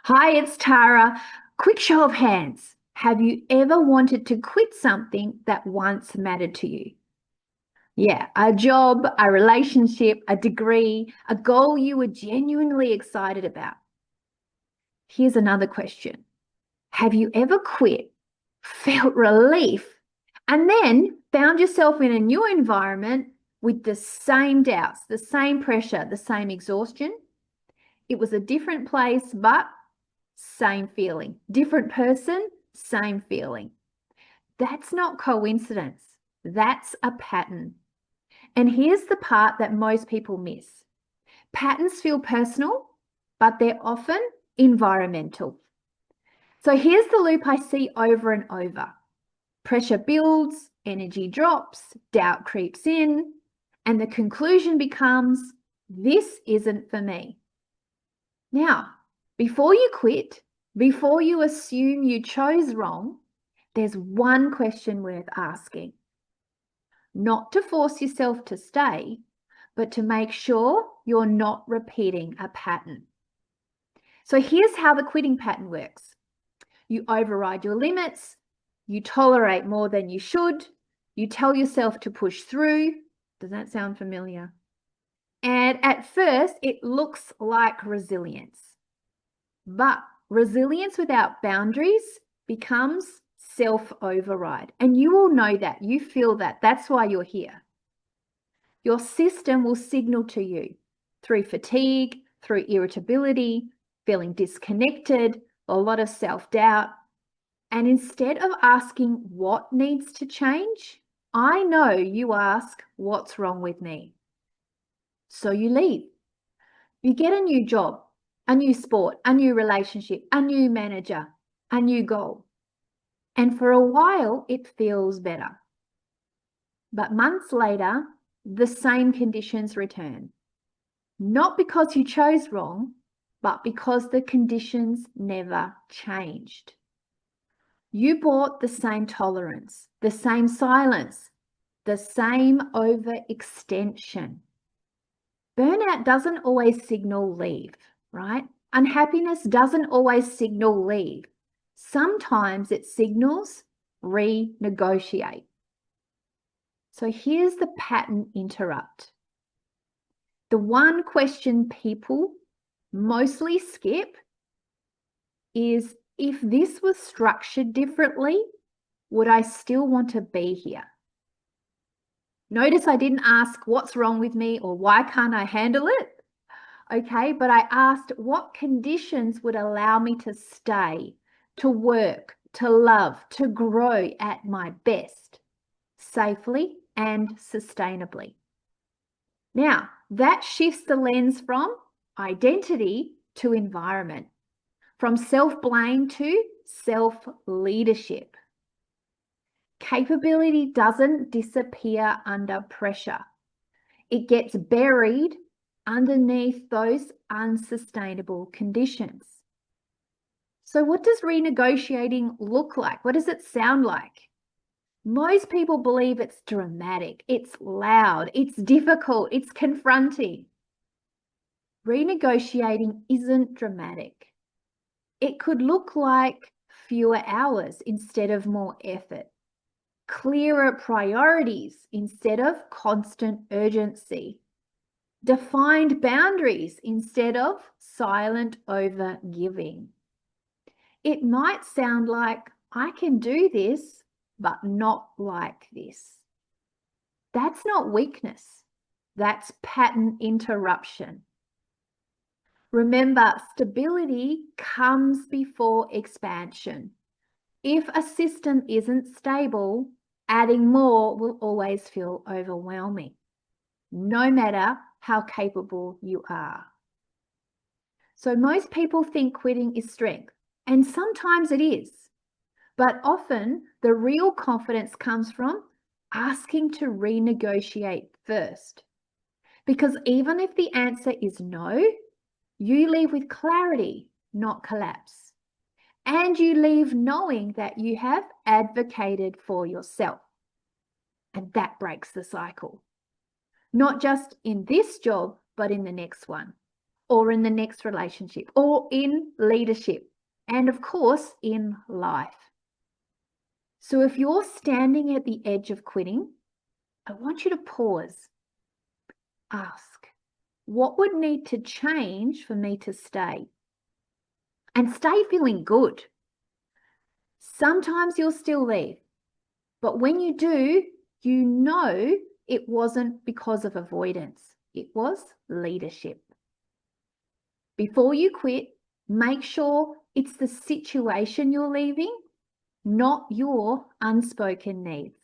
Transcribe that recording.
Hi, it's Tara. Quick show of hands. Have you ever wanted to quit something that once mattered to you? Yeah, a job, a relationship, a degree, a goal you were genuinely excited about. Here's another question. Have you ever quit, felt relief, and then found yourself in a new environment with the same doubts, the same pressure, the same exhaustion? It was a different place, but same feeling. Different person, same feeling. That's not coincidence. That's a pattern. And here's the part that most people miss. Patterns feel personal, but they're often environmental. So here's the loop I see over and over. Pressure builds, energy drops, doubt creeps in, and the conclusion becomes, this isn't for me. Now, before you quit, before you assume you chose wrong, there's one question worth asking. Not to force yourself to stay, but to make sure you're not repeating a pattern. So here's how the quitting pattern works. You override your limits, you tolerate more than you should, you tell yourself to push through. Does that sound familiar? And at first, it looks like resilience. But resilience without boundaries becomes self-override. And you all know that. You feel that. That's why you're here. Your system will signal to you through fatigue, through irritability, feeling disconnected, a lot of self-doubt. And instead of asking what needs to change, I know you ask, what's wrong with me? So you leave. You get a new job, a new sport, a new relationship, a new manager, a new goal. And for a while, it feels better. But months later, the same conditions return. Not because you chose wrong, but because the conditions never changed. You bought the same tolerance, the same silence, the same overextension. Burnout doesn't always signal leave, right? Unhappiness doesn't always signal leave. Sometimes it signals renegotiate. So here's the pattern interrupt. The one question people mostly skip is, if this was structured differently, would I still want to be here? Notice I didn't ask what's wrong with me or why can't I handle it? Okay, but I asked what conditions would allow me to stay, to work, to love, to grow at my best, safely and sustainably. Now, that shifts the lens from identity to environment, from self-blame to self-leadership. Capability doesn't disappear under pressure. It gets buried underneath those unsustainable conditions. So what does renegotiating look like? What does it sound like? Most people believe it's dramatic, it's loud, it's difficult, it's confronting. Renegotiating isn't dramatic. It could look like fewer hours instead of more effort, clearer priorities instead of constant urgency, defined boundaries instead of silent over-giving. It might sound like, I can do this, but not like this. That's not weakness. That's pattern interruption. Remember, stability comes before expansion. If a system isn't stable, adding more will always feel overwhelming, no matter how capable you are. So most people think quitting is strength, and sometimes it is. But often the real confidence comes from asking to renegotiate first. Because even if the answer is no, you leave with clarity, not collapse. And you leave knowing that you have advocated for yourself. And that breaks the cycle. Not just in this job, but in the next one. or in the next relationship, or in leadership, and of course, in life. So if you're standing at the edge of quitting, I want you to pause. Ask, what would need to change for me to stay? And stay feeling good. Sometimes you'll still leave, but when you do, you know it wasn't because of avoidance. It was leadership. Before you quit, make sure it's the situation you're leaving, not your unspoken needs.